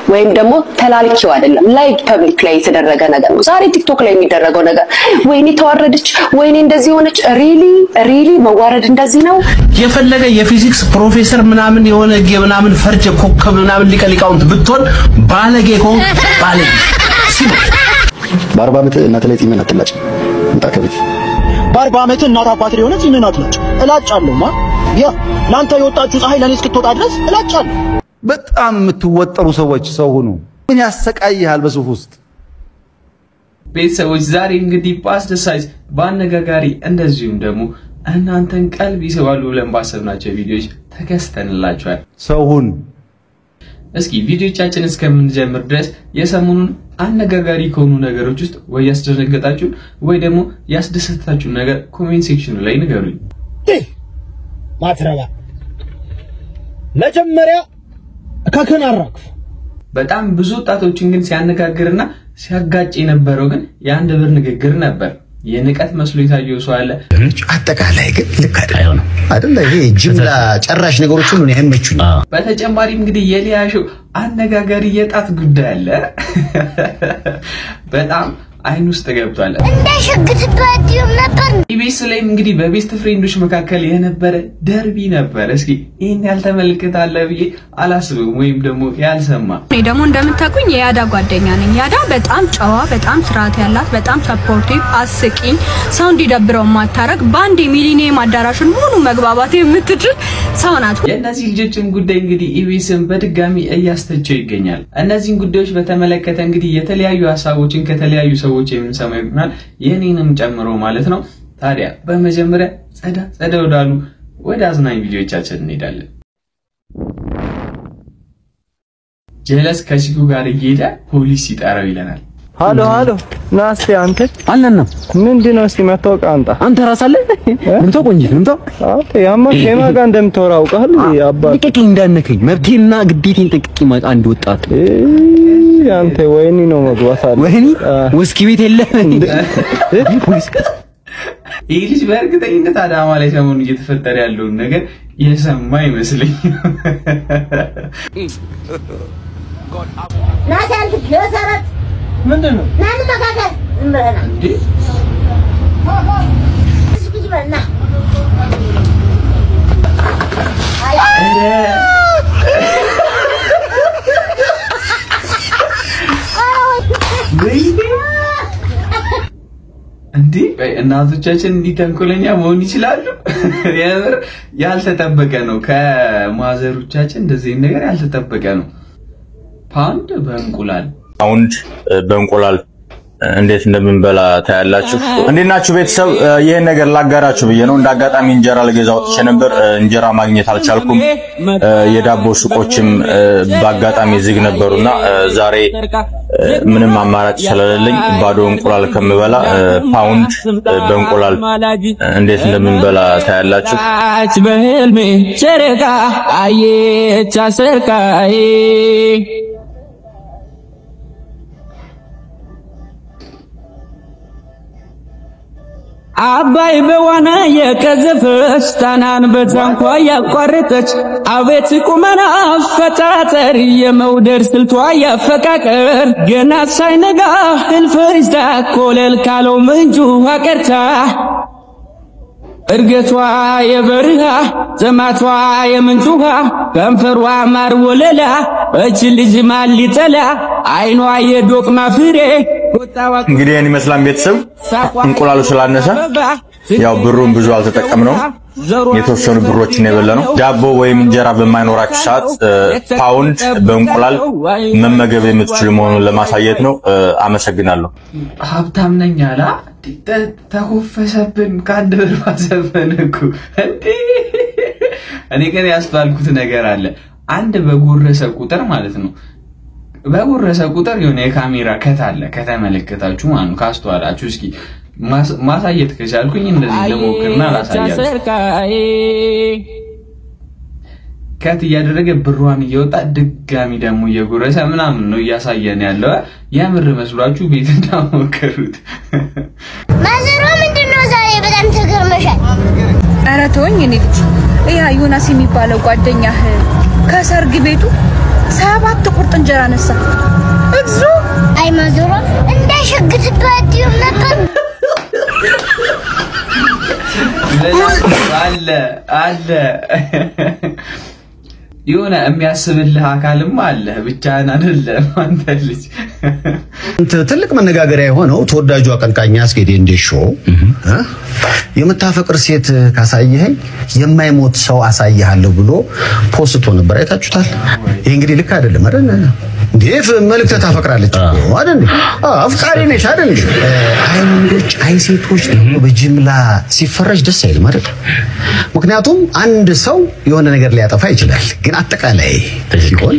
ወይም ደግሞ ተላልኪው አይደለም ላይቭ ፐብሊክ ላይ የተደረገ ነገር ነው ዛሬ ቲክቶክ ላይ የሚደረገው ነገር ወይኔ ተዋረደች ወይኔ እንደዚህ ሆነች ሪሊ መዋረድ እንደዚህ ነው የፈለገ የፊዚክስ ፕሮፌሰር ምናምን የሆነ ምናምን ፈርጀ ኮከብ ምናምን ሊቀሊቃውንት ብትሆን ባለጌ ኮን ባለጌ በ40 ዓመት እናት ላይ ጢምን አትላጭ እንጣከብት በ40 ዓመት እናት አባት ላይ ሆነ ጢምን አትላጭ እላጫለሁማ ያ ላንተ የወጣችሁ ፀሐይ ለኔ እስክትወጣ ድረስ እላጫለሁ በጣም የምትወጠሩ ሰዎች ሰው ሁኑ ምን ያሰቃይሃል በሱፍ ውስጥ ቤተሰቦች ዛሬ እንግዲህ በአስደሳች በአነጋጋሪ እንደዚሁም ደግሞ እናንተን ቀልብ ይስባሉ ብለን ባሰብናቸው ቪዲዮዎች ተከስተንላችኋል ሰው ሁን እስኪ ቪዲዮቻችን እስከምንጀምር ድረስ የሰሙኑን አነጋጋሪ ከሆኑ ነገሮች ውስጥ ወይ ያስደነገጣችሁ ወይ ደግሞ ያስደሰታችሁ ነገር ኮሜንት ሴክሽኑ ላይ ንገሩኝ ማትረባ መጀመሪያ ከከን አራግፍ በጣም ብዙ ወጣቶችን ግን ሲያነጋግርና ሲያጋጭ የነበረው ግን የአንድ ብር ንግግር ነበር የንቀት መስሎ የታየው ሰው አለ አጠቃላይ ግን ልክ አይደል ይሄ ጅምላ ጨራሽ ነገሮች ሁሉ ነው ያመቹኝ በተጨማሪም እንግዲህ የሊያሾ አነጋጋሪ የጣት ጉዳይ አለ በጣም አይን ውስጥ ገብቷል እንደሽግትበት ነበር ኢቢኤስ ላይ እንግዲህ በቤስት ፍሬንዶች መካከል የነበረ ደርቢ ነበር እስኪ ይሄን ያልተመለከታለ ብዬ አላስብም ወይም ደግሞ ያልሰማ እኔ ደግሞ እንደምታውቁኝ የያዳ ጓደኛ ነኝ ያዳ በጣም ጨዋ በጣም ስርዓት ያላት በጣም ሰፖርቲቭ አስቂኝ ሰው እንዲደብረው ማታረግ ባንድ ሚሊኒየም አዳራሽን ሙሉ መግባባት የምትችል ሰው ናት የእነዚህ ልጆችም ጉዳይ እንግዲህ ኢቢኤስን በድጋሚ እያስተቸው ይገኛል እነዚህን ጉዳዮች በተመለከተ እንግዲህ የተለያዩ ሐሳቦችን ከተለያዩ ሰዎች የምንሰማው ይሆናል የኔንም ጨምሮ ማለት ነው ታዲያ በመጀመሪያ ጸዳ ወዳሉ ወደ አዝናኝ ቪዲዮቻችን እንሄዳለን ጀለስ ከሲቱ ጋር እየሄደ ፖሊስ ይጣራው ይለናል ሃሎ ናስቲ አንተ አለና ምንድነው እስቲ መታወቂያ አንተ አንተ ራሳለ ምንተው ቆንጂት ምንተው አንተ ያማ ከማ ጋር እንደምትወራው ቃል ያባ ጥቂት እንዳነከኝ መብቴና ግዴቴን ጥቂት ማጣ አንድ ወጣት አንተ ወይኒ ነው መግባት አለ ወይኒ ውስኪ ቤት የለም እንዴ ፖሊስ ይህ ልጅ በእርግጠኝነት አዳማ ላይ ሰሞኑን እየተፈጠረ ያለውን ነገር የሰማ ይመስለኝ ናሳንት ለሰራት ምንድነው ማን መጋጋት እንበለና እንዴ እስኪ በልና እንዴ እናቶቻችን እንዲህ ተንኮለኛ መሆን ይችላሉ የምር ያልተጠበቀ ነው ከማዘሮቻችን እንደዚህ ነገር ያልተጠበቀ ነው ፓውንድ በእንቁላል እንዴት እንደምንበላ ታያላችሁ እንዴት ናችሁ ቤተሰብ ይሄን ነገር ላጋራችሁ ብዬ ነው እንዳጋጣሚ እንጀራ ለገዛው ወጥቼ ነበር እንጀራ ማግኘት አልቻልኩም የዳቦ ሱቆችም በአጋጣሚ ዝግ ነበርና ዛሬ ምንም አማራጭ ስለሌለኝ ባዶ እንቁላል ከምበላ ፓውንድ በእንቁላል እንዴት እንደምንበላ ታያላችሁ በህልሜ ጨረቃ አየች አሰርካይ አባይ በዋና የቀዘፈች ታናን በታንኳ ያቋረጠች አቤት ቁመና ፈጣጠር የመውደድ ስልቷ ያፈቃቀር ገና ሳይነጋ ህልፈጅታ ኮለል ካለው ምንጩ አቀርታ እርገቷ የበረሃ ዘማቷ የምንጩ ከንፈሯ ማር ወለላ እቺ ልጅ ማን ሊጠላ አይኗ የዶቅ ማፍሬ እንግዲህ እኔ መስላም ቤተሰብ እንቁላሉ ስላነሰ ያው ብሩን ብዙ አልተጠቀምነው የተወሰኑ ብሮችን የበለነው ዳቦ ወይም እንጀራ በማይኖራችሁ ሰዓት ፓውንድ በእንቁላል መመገብ የምትችሉ መሆኑን ለማሳየት ነው አመሰግናለሁ ሀብታም ነኝ አላ ተኮፈሰብን ካንድ ብር ማሰፈንኩ እንዴ እኔ ግን ያስተዋልኩት ነገር አለ አንድ በጎረሰ ቁጥር ማለት ነው በጎረሰ ቁጥር የሆነ የካሜራ ከታለ ከተመለከታችሁ ማን ካስተዋላችሁ እስኪ ማሳየት ከቻልኩኝ እንደዚህ ለሞክርና ላሳያችሁ ከት ያደረገ ብሩን እየወጣ ድጋሚ ደግሞ የጎረሰ ምናምን ነው ያሳየን ያለው የምር መስሏችሁ ቤት እንዳሞከሩት ማዘሮ ምንድነው ዛሬ በጣም ተገርመሻል ኧረ ተወኝ እኔ ልጅ ያ ዮናስ የሚባለው ጓደኛህ ከሰርግ ቤቱ 7 ቁርጥ እንጀራ ነሳ እግዙ አይ ማዞራ እንዳይሸግትበት ይመጣል አለ የሆነ የሚያስብልህ አካልም አለ ብቻህን አይደለም አንተ ልጅ ትልቅ መነጋገሪያ የሆነው ተወዳጁ አቀንቃኝ አስጌዴ እንደሾ የምታፈቅር ሴት ካሳየኸኝ የማይሞት ሰው አሳይሃለሁ ብሎ ፖስቶ ነበር አይታችሁታል ይሄ እንግዲህ ልክ አይደለም አይደል ዴፍ መልክተ ታፈቅራለች አይደል አፍቃሪ ነሽ አይደል አይ ወንዶች አይ ሴቶች ደግሞ በጅምላ ሲፈረጅ ደስ አይልም አይደል ምክንያቱም አንድ ሰው የሆነ ነገር ሊያጠፋ ይችላል ግን አጠቃላይ ሲሆን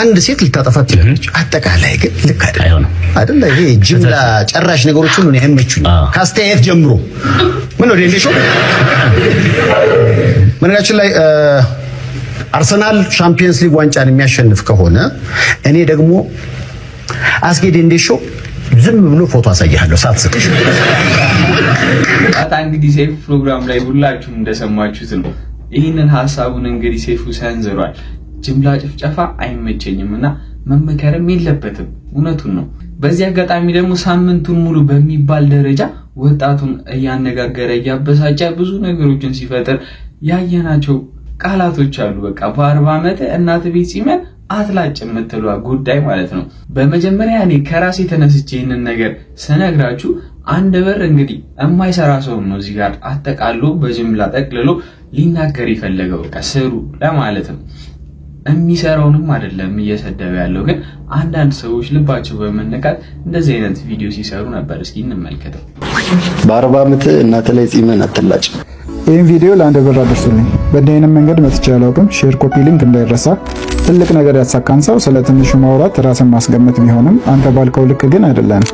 አንድ ሴት ልታጠፋ ትችላለች አጠቃላይ ግን ልክ አይደል ይሄ ጅምላ ጨራሽ ነገሮች ሁሉ ነው አይመቹኝ ካስተያየት ጀምሮ ምን ነው እንደሾ ምንላችን ላይ አርሰናል ቻምፒየንስ ሊግ ዋንጫን የሚያሸንፍ ከሆነ እኔ ደግሞ አስጌዴ እንደሾ ዝም ብሎ ፎቶ አሳያለሁ ሳትስቅሽ አታ እንግዲህ ሴፍ ፕሮግራም ላይ ሁላችሁም እንደሰማችሁት ነው ይሄንን ሐሳቡን እንግዲህ ሴፉ ሰንዝሯል ጅምላ ጭፍጨፋ አይመቸኝምና መመከረም የለበትም እውነቱን ነው በዚህ አጋጣሚ ደግሞ ሳምንቱን ሙሉ በሚባል ደረጃ ወጣቱን እያነጋገረ ያበሳጫ ብዙ ነገሮችን ሲፈጠር ያየናቸው ቃላቶች አሉ በቃ በ40 ዓመት እናት ቤት ሲመን አትላጭ የምትለው ጉዳይ ማለት ነው በመጀመሪያ እኔ ከራሴ ተነስቼ ይሄንን ነገር ሰነግራችሁ አንድ በር እንግዲህ የማይሰራ ሰው ነው እዚህ ጋር አጠቃሎ በጅምላ ጠቅልሎ ሊናገር ይፈልገው በቃ ስሩ ለማለት ነው የሚሰራውንም አይደለም እየሰደበ ያለው ግን አንዳንድ ሰዎች ልባቸው በመነካት እንደዚህ አይነት ቪዲዮ ሲሰሩ ነበር እስኪ እንመልከተው በ40 ዓመት እናት ላይ ጺምን አትላጭ ይሄን ቪዲዮ ለአንድ ብር አድርሱልኝ በእንደዚህ መንገድ መጥቼ አላውቅም ሼር ኮፒ ሊንክ እንዳይረሳ ትልቅ ነገር ያሳካን ሰው ስለ ትንሹ ማውራት ራስን ማስገመት ቢሆንም አንተ ባልከው ልክ ግን አይደለም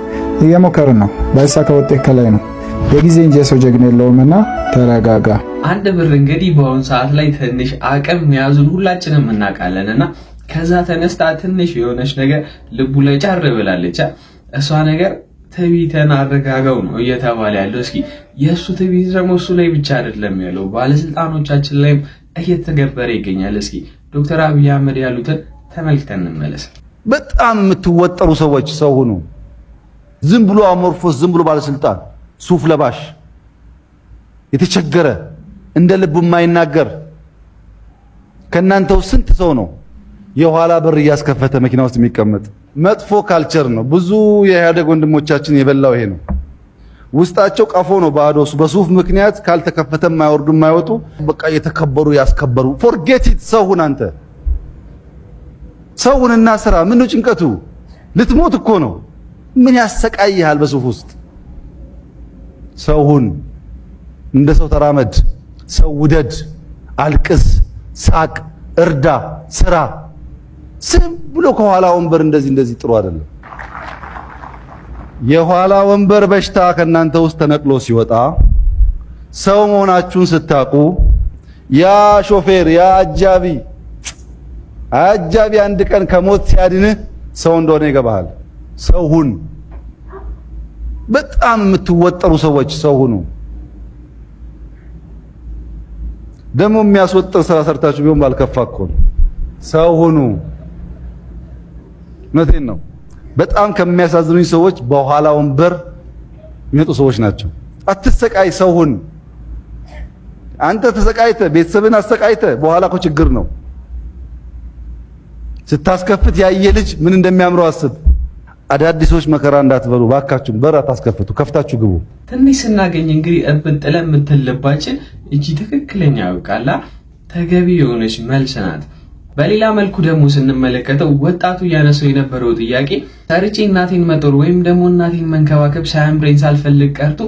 እየሞከርን ነው ባይሳካ ወጥተህ ከላይ ነው የጊዜ እንጂ ሰው ጀግና የለውምና ተረጋጋ አንድ ብር እንግዲህ በአሁን ሰዓት ላይ ትንሽ አቅም ያዙን ሁላችንም እናቃለንና ከዛ ተነስታ ትንሽ የሆነች ነገር ልቡ ላይ ጫር ብላለች እሷ ነገር ትዕቢትን አረጋጋው ነው እየተባለ ያለው እስኪ የሱ ትዕቢት ደግሞ እሱ ላይ ብቻ አይደለም ያለው ባለስልጣኖቻችን ላይም እየተገበረ ይገኛል እስኪ ዶክተር አብይ አህመድ ያሉትን ተመልክተን እንመለስ በጣም የምትወጠሩ ሰዎች ሰው ሁኑ ዝም ብሎ አሞርፎስ ዝም ብሎ ባለስልጣን ሱፍ ለባሽ የተቸገረ እንደ ልቡ የማይናገር ከናንተው ስንት ሰው ነው የኋላ በር ያስከፈተ መኪና ውስጥ የሚቀመጥ መጥፎ ካልቸር ነው ብዙ የኢህአዴግ ወንድሞቻችን የበላው ይሄ ነው ውስጣቸው ቀፎ ነው ባዶስ በሱፍ ምክንያት ካልተከፈተ የማይወርዱ የማይወጡ በቃ የተከበሩ ያስከበሩ ፎርጌት ኢት ሰውን አንተ ሰውንና ስራ ምን ነው ጭንቀቱ ልትሞት እኮ ነው ምን ያሰቃይሃል በሱፍ ውስጥ ሰውን እንደ ሰው ተራመድ ሰው ውደድ አልቅስ ሳቅ እርዳ ስራ ስም ብሎ ከኋላ ወንበር እንደዚህ ጥሩ አይደለም የኋላ ወንበር በሽታ ከናንተ ውስጥ ተነቅሎ ሲወጣ ሰው መሆናችሁን ስታቁ ያ ሾፌር ያ አጃቢ አንድ ቀን ከሞት ሲያድንህ ሰው እንደሆነ ይገባሃል ሰው ሁን በጣም የምትወጠሩ ሰዎች ሰው ሁኑ ደሞ የሚያስወጥር ስራ ሰርታችሁ ቢሆን ባልከፋ እኮ ሰው ሁኑ መቴን ነው በጣም ከሚያሳዝኑኝ ሰዎች በኋላ ወንበር የሚመጡ ሰዎች ናቸው አትሰቃይ ሰው ሁን አንተ ተሰቃይተ ቤተሰብን አሰቃይተ በኋላ እኮ ችግር ነው ስታስከፍት ያየ ልጅ ምን እንደሚያምረው አስብ አዳዲሶች መከራ እንዳትበሉ ባካችሁ በር አታስከፍቱ ከፍታችሁ ግቡ ትንሽ ስናገኝ እንግዲህ እብጥለም ምትልባችን እጂ ትክክለኛ አውቃላ ተገቢ የሆነች መልስ ናት በሌላ መልኩ ደግሞ ስንመለከተው ወጣቱ ያነሰው የነበረው ጥያቄ ሰርቼ እናቴን መጦር ወይም ደግሞ እናቴን መንከባከብ ሳያምረኝ ሳልፈልግ ቀርቶ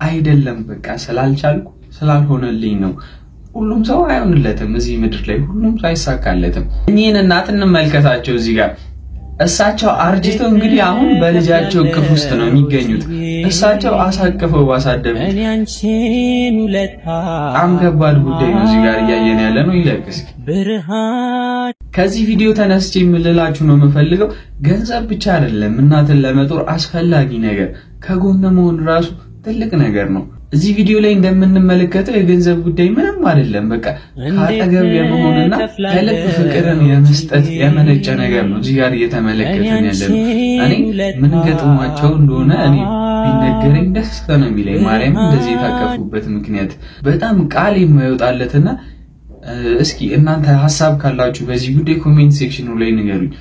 አይደለም በቃ ስላልቻልኩ ስላልሆነልኝ ነው ሁሉም ሰው አይሆንለትም እዚህ ምድር ላይ ሁሉም ሰው አይሳካለትም እኚህን እናት እንመልከታቸው እዚህ ጋር እሳቸው አርጅተው እንግዲህ አሁን በልጃቸው እቅፍ ውስጥ ነው የሚገኙት እሳቸው አሳቅፈው ባሳደጉ በጣም ከባድ ጉዳይ ነው እዚህ ጋር እያየን ያለ ነው ይለቅስ ከዚህ ቪዲዮ ተነስቼ የምልላችሁ ነው የምፈልገው ገንዘብ ብቻ አይደለም እናትን ለመጦር አስፈላጊ ነገር ከጎን መሆን ራሱ ትልቅ ነገር ነው እዚህ ቪዲዮ ላይ እንደምንመለከተው የገንዘብ ጉዳይ ምንም አይደለም። በቃ ካጠገብ የመሆንና ከልብ ፍቅርን የመስጠት የመነጨ ነገር ነው እዚህ ጋር እየተመለከትን ያለነው። እኔ ምን ገጥሟቸው እንደሆነ እኔ ቢነገረኝ ደስ ነው የሚለኝ። ማርያም እንደዚህ የታቀፉበት ምክንያት በጣም ቃል የማይወጣለትና እስኪ እናንተ ሐሳብ ካላችሁ በዚህ ጉዳይ ኮሜንት ሴክሽኑ ላይ ንገሩኝ።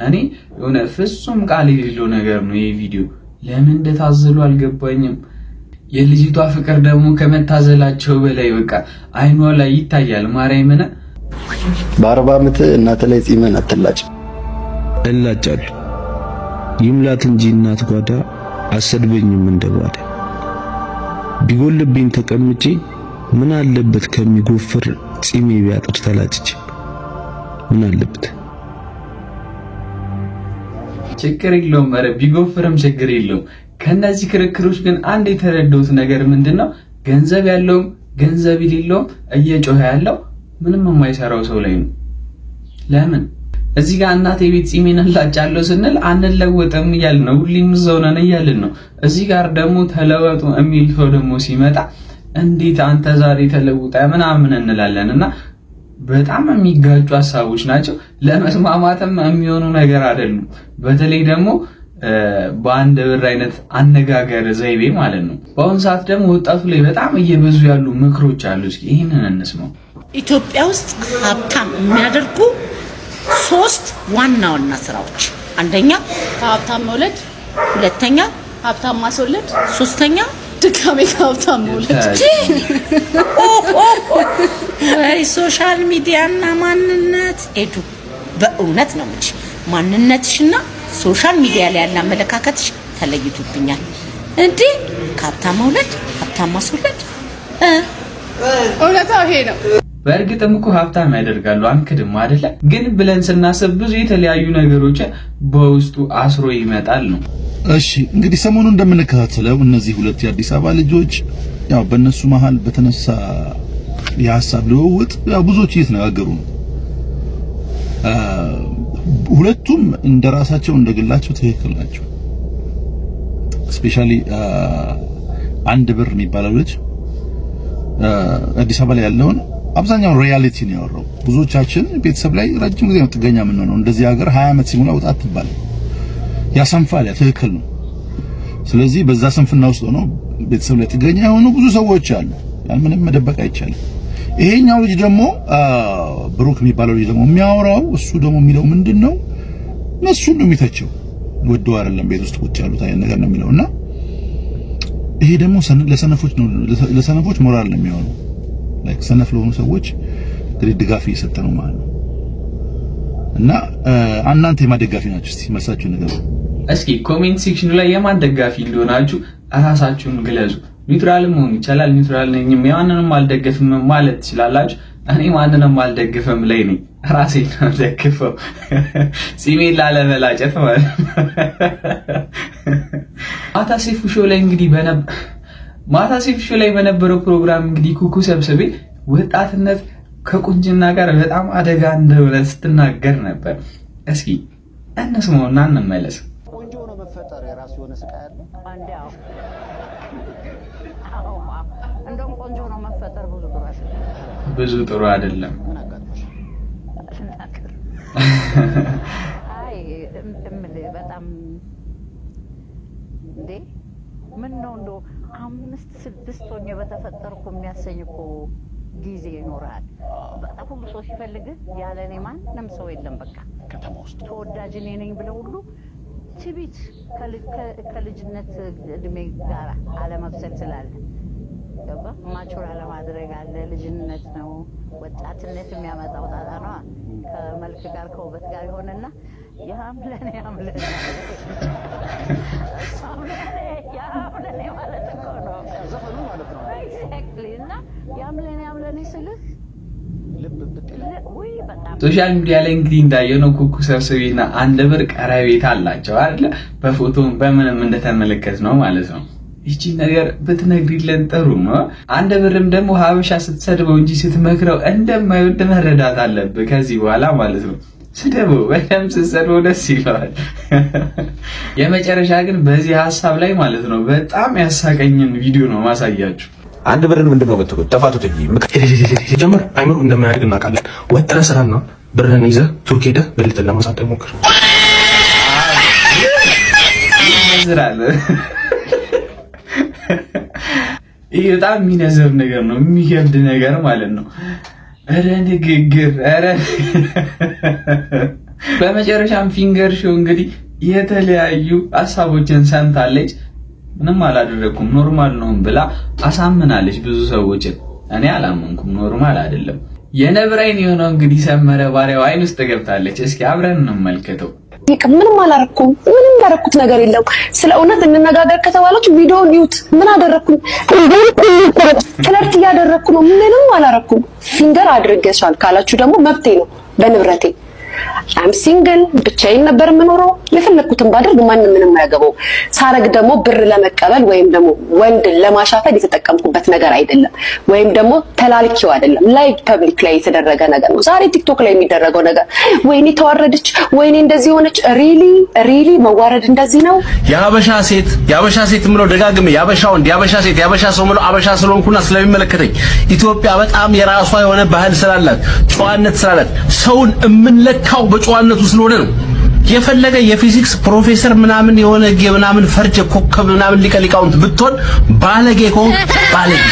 እኔ የሆነ ፍጹም ቃል የሌለው ነገር ነው ይሄ ቪዲዮ። ለምን እንደታዘሉ አልገባኝም። የልጅቷ ፍቅር ደግሞ ከመታዘላቸው በላይ በቃ አይኗ ላይ ይታያል። ማርያምን በ40 ዓመት እናት ላይ ጺምን አትላጭ። እላጫለሁ ይምላት እንጂ እናት ጓዳ አሰድበኝም እንደባደ ቢጎልብኝ ተቀምጬ ምን አለበት ከሚጎፍር ጺሜ ቢያጥር ተላጭቼ ምን አለበት። ችግር የለውም ኧረ ቢጎፍርም ችግር የለውም። ከነዚህ ክርክሮች ግን አንድ የተረዳሁት ነገር ምንድነው ገንዘብ ያለውም ገንዘብ የሌለውም እየጮኸ ያለው ምንም የማይሰራው ሰው ላይ ነው። ለምን እዚህ ጋር እናቴ ቤት ጺሜን አላጫለሁ ስንል አንለወጥም እያልን ነው፣ ሁሌም እዛው ነን እያልን ነው። እዚህ ጋር ደግሞ ተለወጡ የሚል ሰው ደግሞ ሲመጣ እንዴት አንተ ዛሬ ተለውጣ ምናምን እንላለንና በጣም የሚጋጩ ሐሳቦች ናቸው። ለመስማማትም የሚሆኑ ነገር አይደሉም። በተለይ ደግሞ በአንድ ብር አይነት አነጋገር ዘይቤ ማለት ነው። በአሁን ሰዓት ደግሞ ወጣቱ ላይ በጣም እየበዙ ያሉ ምክሮች አሉ። እስኪ ይሄንን እንስማው። ኢትዮጵያ ውስጥ ሀብታም የሚያደርጉ 3 ዋና ዋና ስራዎች፣ አንደኛ ሀብታም መውለድ፣ ሁለተኛ ሀብታም ማስወለድ፣ ሶስተኛ ድጋሜ ሀብታም መውለድ። ወይ ሶሻል ሚዲያና ማንነት ኤዱ በእውነት ነው እንጂ ማንነትሽና ሶሻል ሚዲያ ላይ ያለ አመለካከትሽ ተለይቶብኛል እንዴ። ሀብታም መውለድ ሀብታም ማስወለድ እውነታው ይሄ ነው። በእርግጥም እኮ ሀብታም ያደርጋሉ አንክድም አይደለ? ግን ብለን ስናስብ ብዙ የተለያዩ ነገሮች በውስጡ አስሮ ይመጣል ነው። እሺ እንግዲህ ሰሞኑን እንደምንከታተለው እነዚህ ሁለት የአዲስ አበባ ልጆች ያው በእነሱ መሃል በተነሳ የሐሳብ ልውውጥ ያው ብዙዎች እየተነጋገሩ ነው። ሁለቱም እንደራሳቸው እንደግላቸው ትክክል ናቸው። ስፔሻሊ አንድ ብር የሚባለው ልጅ አዲስ አበባ ላይ ያለውን አብዛኛው ሪያሊቲ ነው ያወራው። ብዙዎቻችን ቤተሰብ ላይ ረጅም ጊዜ ጥገኛ ምን ነው እንደዚህ ሀገር 20 ዓመት ሲሞላ ወጣት ትባል ያሰንፋል። ያ ትክክል ነው። ስለዚህ በዛ ስንፍና ውስጥ ሆኖ ቤተሰብ ላይ ጥገኛ የሆኑ ብዙ ሰዎች አሉ። ያን ምንም መደበቅ አይቻልም። ይሄኛው ልጅ ደግሞ ብሩክ የሚባለው ልጅ ደግሞ የሚያወራው እሱ ደግሞ የሚለው ምንድነው እነሱን ነው የሚተቸው ወደው አይደለም ቤት ውስጥ ቁጭ ያሉት አይነት ነገር ነው የሚለውና ይሄ ደግሞ ለሰነፎች ነው ለሰነፎች ሞራል ነው የሚሆነው። ላይክ ሰነፍ ለሆኑ ሰዎች እንግዲህ ድጋፍ እየሰጠ ነው ማለት ነው። እና እናንተ የማን ደጋፊ ናችሁ? እስቲ መልሳችሁ ንገሩ። እስኪ ኮሜንት ሴክሽኑ ላይ የማን ደጋፊ እንደሆናችሁ ራሳችሁን ግለጹ። ኒውትራል መሆን ይቻላል። ኒውትራል ነኝ ማንንም አልደግፍም ማለት ትችላላችሁ። እኔ ማንንም አልደግፍም ላይ ነኝ። ራሴን ነው ደግፈው ጺሜን ላለመላጨት ማለት ማታ ሴፉ ሾው ላይ እንግዲህ በነበረው ፕሮግራም እንግዲህ ኩኩ ሰብስቤ ወጣትነት ከቁንጅና ጋር በጣም አደጋ እንደሆነ ስትናገር ነበር። እስኪ እንስማውና እንመለስ። ቆንጆ ነው መፈጠር የራሱ የሆነ ስቃይ አለ። አንዴው እንደውም ቆንጆ ነው መፈጠር ብዙ ጥሩ አይደለም። አይ በጣም እንዴ ምን ነው እንደው 5-6 ሆኜ በተፈጠርኩ የሚያሰኝኩ ጊዜ ይኖራል። በጣም ሁሉ ሰው ሲፈልግ ያለኔ ማንንም ሰው የለም። በቃ ከተማ ውስጥ ተወዳጅ እኔ ነኝ ብለው ሁሉ ትቢት ከልጅነት እድሜ ጋር አለመብሰል ስላለ ገባ ማቹራ ለማድረግ አለ። ልጅነት ነው ወጣትነት የሚያመጣው ጣጣ ነው። ከመልክ ጋር ከውበት ጋር ይሆንና ያምለኔ ማለት እኮ ነው ዘፈኑ ማለት ነው። ኤግዛክትሊ እና ያምለኔ ስልህ ሶሻል ሚዲያ ላይ እንግዲህ እንዳየነው ኩኩ ሰብስቤና አንድ ብር ቀረቤታ አላቸው አይደል? በፎቶም በምንም እንደተመለከት ነው ማለት ነው። ይቺ ነገር ብትነግሪልን ጥሩ ነው። አንድ ብርም ደግሞ ሀበሻ ስትሰድበው እንጂ ስትመክረው እንደማይወድ መረዳት አለብህ ከዚህ በኋላ ማለት ነው። ስደቡ በጣም ስሰደው ደስ ይላል። የመጨረሻ ግን በዚህ ሐሳብ ላይ ማለት ነው በጣም ያሳቀኝን ቪዲዮ ነው ማሳያችሁ። አንድ ብርን ምንድነው የምትሉት? ተፋቱት እንጂ ጀመር አይምሮ እንደማያድግ እናውቃለን። ወጥረ ስራና ብርን ይዘህ ቱርክ ሄደህ ብልትን ለማሳደግ ሞክር። ይዝራል። ይሄ በጣም የሚነዘብ ነገር ነው፣ የሚከብድ ነገር ማለት ነው። አረ ንግግር አረ በመጨረሻም ፊንገር ሾው እንግዲህ የተለያዩ ሐሳቦችን ሰምታለች። ምንም አላደረኩም ኖርማል ነው ብላ አሳምናለች ብዙ ሰዎችን። እኔ አላመንኩም፣ ኖርማል አይደለም። የነብራይን የሆነው እንግዲህ ሰመረ ባሪያው አይን ውስጥ ገብታለች። እስኪ አብረን እንመልከተው። ምንም አላረኩም፣ ምንም ያረኩት ነገር የለም። ስለ እውነት እንነጋገር ከተባላችሁ ቪዲዮውን ይዩት። ምን አደረኩኝ? ክለርት ያደረኩ ነው። ምንም አላረኩም። ፊንገር አድርገሻል ካላችሁ ደግሞ መብቴ ነው በንብረቴ። I'm single ብቻዬን ነበር የምኖረው። የፈለኩትን ባደርግ ማንንም ምንም አያገባው። ሳረግ ደግሞ ብር ለመቀበል ወይም ደግሞ ወንድ ለማሻፈል የተጠቀምኩበት ነገር አይደለም፣ ወይም ደግሞ ተላልኪው አይደለም። ላይቭ ፐብሊክ ላይ የተደረገ ነገር ነው። ዛሬ ቲክቶክ ላይ የሚደረገው ነገር ወይኔ ተዋረደች፣ ወይኔ እንደዚህ ሆነች። ሪሊ መዋረድ እንደዚህ ነው። ያበሻ ሴት ምለው ደጋግሜ ያበሻ ወንድ፣ ያበሻ ሴት፣ ያበሻ ሰው ምለው አበሻ ስለሆንኩና ስለሚመለከተኝ ኢትዮጵያ በጣም የራሷ የሆነ ባህል ስላላት ጨዋነት ስላላት ሰውን እምንለካው በጨዋነቱ ስለሆነ ነው። የፈለገ የፊዚክስ ፕሮፌሰር ምናምን የሆነ ምናምን ፈርጀ ኮከብ ምናምን ሊቀሊቃውንት ብትሆን ባለጌ ከሆንክ ባለጌ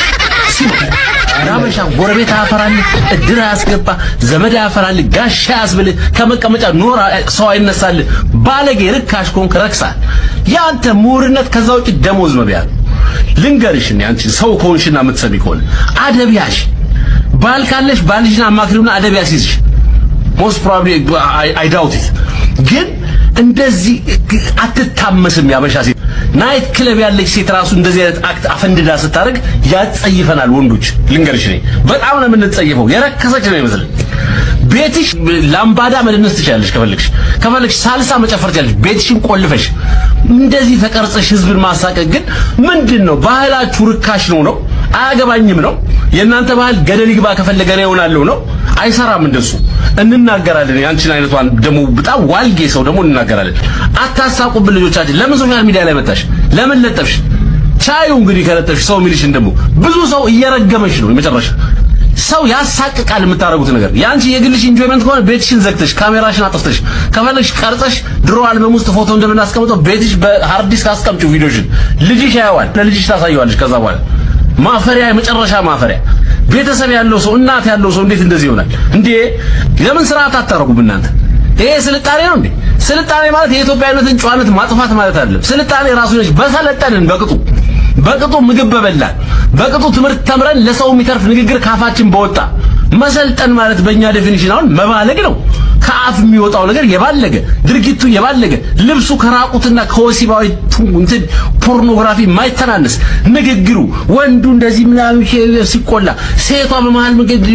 ያበሻ ጎረቤት አፈራል፣ እድር ያስገባ ዘመድ ያፈራል፣ ጋሻ ያስብል፣ ከመቀመጫ ኖር ሰው አይነሳል። ባለጌ ርካሽ ከሆንክ ረክሳል። ያንተ ምሁርነት ከዛ ውጪ ደሞዝ መብያ። ልንገርሽ እኔ አንቺ ሰው ከሆንሽና የምትሰሚ ከሆነ አደብ ያሽ። ባል ካለሽ ባልሽና አማክሪውና አደብ ያስይዝሽ። most probably I doubt it። ግን እንደዚህ አትታመስም። ያበሻ ሴት ናይት ክለብ ያለች ሴት ራሱ እንደዚህ አይነት አክት አፈንድዳ ስታደርግ ያጸይፈናል ወንዶች። ልንገርሽ ነኝ በጣም ነው የምንጸየፈው። የረከሰች ነው ይመስል ቤትሽ ላምባዳ መደነስ ትችላለሽ። ከፈለግሽ ሳልሳ መጨፈር ትችላለሽ። ቤትሽን ቆልፈሽ እንደዚህ ተቀርጸሽ ህዝብን ማሳቀቅ ግን ምንድነው? ባህላችሁ ርካሽ ነው። አያገባኝም ነው። የእናንተ ባህል ገደል ይግባ ከፈለገ ነው ይሆናልው ነው። አይሰራም እንደሱ። እንናገራለን። ያንቺን አይነቷን ደሞ በጣም ዋልጌ ሰው ደሞ እንናገራለን። አታሳቁብን ልጆቻችን። ለምን ሶሻል ሚዲያ ላይ መጣሽ? ለምን ለጠፍሽ? ቻዩ እንግዲህ ከለጠፍሽ ሰው ሚልሽን ደሞ ብዙ ሰው እየረገመሽ ነው። የመጨረሻ ሰው ያሳቅቃል የምታረጉት ነገር። ያንቺ የግልሽ ኢንጆይመንት ከሆነ ቤትሽን ዘግተሽ ካሜራሽን አጥፍተሽ ከፈለግሽ ቀርጸሽ ድሮ አልበም ውስጥ ፎቶ እንደምናስቀምጠው ቤትሽ በሃርድ ዲስክ አስቀምጪው ቪዲዮሽን። ልጅሽ ያያዋል፣ ለልጅሽ ታሳየዋለሽ። ከዛ በኋላ ማፈሪያ፣ የመጨረሻ ማፈሪያ። ቤተሰብ ያለው ሰው እናት ያለው ሰው እንዴት እንደዚህ ይሆናል እንዴ? ለምን ስርዓት አታረጉም እናንተ? ይሄ ስልጣኔ ነው እንዴ? ስልጣኔ ማለት የኢትዮጵያዊነትን ጨዋነት ማጥፋት ማለት አይደለም። ስልጣኔ ራሱ ነች። በሰለጠንን በቅጡ ምግብ በበላን በቅጡ ትምህርት ተምረን ለሰው የሚተርፍ ንግግር ካፋችን በወጣ መሰልጠን ማለት በእኛ ዴፊኒሽን አሁን መባለግ ነው። ከአፍ የሚወጣው ነገር የባለገ ድርጊቱ የባለገ ልብሱ ከራቁትና ከወሲባዊ እንትን ፖርኖግራፊ ማይተናነስ ንግግሩ ወንዱ እንደዚህ ምናምን ሲቆላ ሴቷ በመሃል መንገድ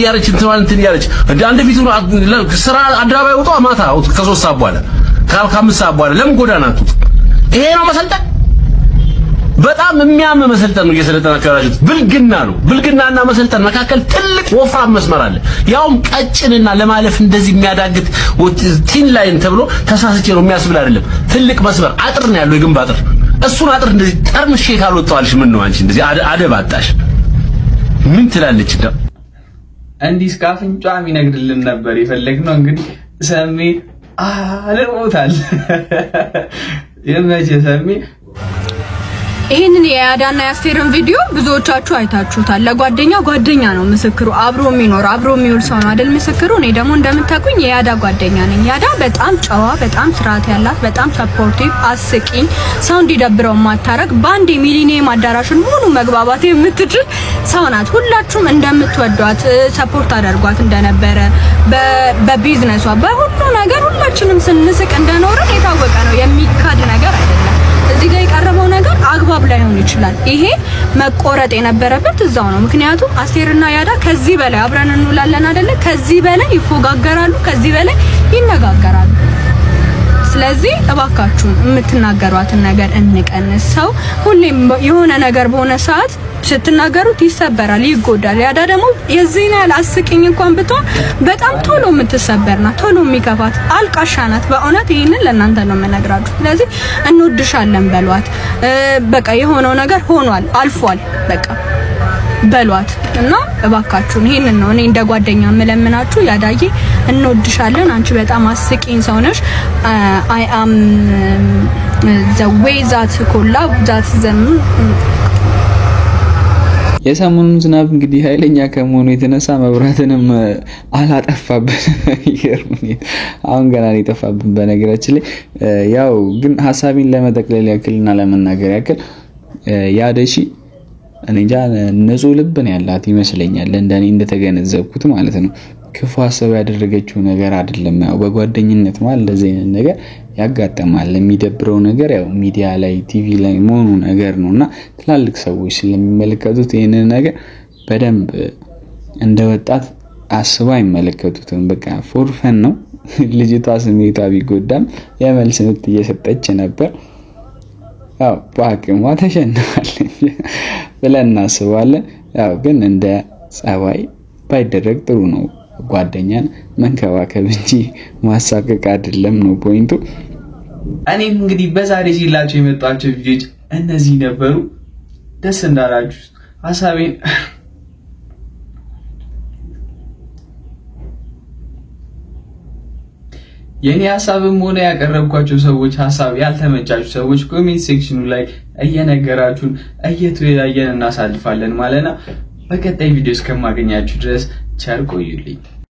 ያረች እንትን ያረች አንድ ፊቱ ስራ አድራባይ ወጣ ማታ ከ3 ሰዓት በኋላ ከ5 ሰዓት በኋላ ለምን ጎዳና አትወጡ? ይሄ ነው መሰልጠን። በጣም የሚያም መሰልጠን ነው እየሰለጠናችሁ ያላችሁት። ብልግና ነው። ብልግናና መሰልጠን መካከል ትልቅ ወፍራም መስመር አለ። ያውም ቀጭንና ለማለፍ እንደዚህ የሚያዳግት ቲን ላይን ተብሎ ተሳስቼ ነው የሚያስብል አይደለም። ትልቅ መስመር አጥር ነው ያለው፣ የግንብ አጥር። እሱን አጥር እንደዚህ ጠርምሼ ካልወጣዋልሽ ምን ነው አንቺ እንደዚህ አደብ አጣሽ? ምን ትላለች እንዴ? እንዲህ ስካፍንጫ የሚነግድልን ነበር የፈለግነው። እንግዲህ ሰሜ አለሞታል የመቼ ሰሜ ይሄንን የያዳና ያስቴርን ቪዲዮ ብዙዎቻችሁ አይታችሁታል። ጓደኛ ነው ምስክሩ። አብሮ የሚውል ሰው ነው አይደል ምስክሩ። እኔ ደግሞ እንደምታውቁኝ የያዳ ጓደኛ ነኝ። ያዳ በጣም ጨዋ፣ በጣም ስርዓት ያላት፣ በጣም ሰፖርቲቭ፣ አስቂኝ፣ ሰው እንዲደብረው ማታረግ፣ ባንድ ሚሊኒየም አዳራሽን ሙሉ መግባባት የምትችል ሰው ናት። ሁላችሁም እንደምትወዷት ሰፖርት አደርጓት እንደነበረ በቢዝነሷ በሁሉ ነገር ሁላችንም ስንስቅ እንደኖርን የታወቀ ነው። የሚካድ ነገር አይደለም። እዚህ ጋር የቀረበው ነገር አግባብ ላይሆን ይችላል። ይሄ መቆረጥ የነበረበት እዛው ነው። ምክንያቱም አስቴርና ያዳ ከዚህ በላይ አብረን እንውላለን አይደለ? ከዚህ በላይ ይፎጋገራሉ፣ ከዚህ በላይ ይነጋገራሉ። ስለዚህ እባካችሁን የምትናገሯትን ነገር እንቀንስ። ሰው ሁሌም የሆነ ነገር በሆነ ሰዓት ስትናገሩት ይሰበራል፣ ይጎዳል። ያዳ ደግሞ የዚህን ያህል አስቂኝ እንኳን ብትሆን በጣም ቶሎ የምትሰበርና ቶሎ የሚከፋት አልቃሻ ናት። በእውነት ይሄንን ለእናንተ ነው የምነግራችሁ። ስለዚህ እንወድሻለን በሏት። በቃ የሆነው ነገር ሆኗል፣ አልፏል፣ በቃ በሏት እና እባካችሁን ይሄንን ነው እኔ እንደ ጓደኛ መለምናችሁ። ያዳዬ እንወድሻለን፣ አንቺ በጣም አስቂኝ ሰው ነሽ። አይ አም the way that collab that them የሰሞኑን ዝናብ እንግዲህ ኃይለኛ ከመሆኑ የተነሳ መብራትንም አላጠፋብን ይገርምኝ። አሁን ገና ነው የጠፋብን በነገራችን ላይ። ያው ግን ሐሳቤን ለመጠቅለል ያክልና ለመናገር ያክል ያደሺ እንጃ ንጹህ ልብ ነው ያላት ይመስለኛል፣ እንደኔ እንደተገነዘብኩት ማለት ነው። ክፉ ሐሳብ ያደረገችው ነገር አይደለም። ያው በጓደኝነት ማለት እንደዚህ አይነት ነገር ያጋጠማል። የሚደብረው ነገር ያው ሚዲያ ላይ ቲቪ ላይ መሆኑ ነገር ነውና ትላልቅ ሰዎች ስለሚመለከቱት ይሄንን ነገር በደንብ እንደወጣት አስባ ይመለከቱትን። በቃ ፎርፈን ነው። ልጅቷ ስሜቷ ቢጎዳም የመልስ ምት እየሰጠች ነበር። ያው ባክማ ተሸንፋለች ብለን እናስባለን። ያው ግን እንደ ጸባይ ባይደረግ ጥሩ ነው። ጓደኛን መንከባከብ እንጂ ማሳቀቅ አይደለም ነው ፖይንቱ። እኔም እንግዲህ በዛሬ ሲላችሁ የመጣችሁ ቪዲዮዎች እነዚህ ነበሩ። ደስ እንዳላችሁ ሐሳቤን የኔ ሐሳብም ሆነ ያቀረብኳቸው ሰዎች ሐሳብ ያልተመቻችሁ ሰዎች ኮሜንት ሴክሽኑ ላይ እየነገራችሁን እየተወያየን እናሳልፋለን ማለት ነው። በቀጣይ ቪዲዮ እስከማገኛችሁ ድረስ ቸር ቆዩልኝ።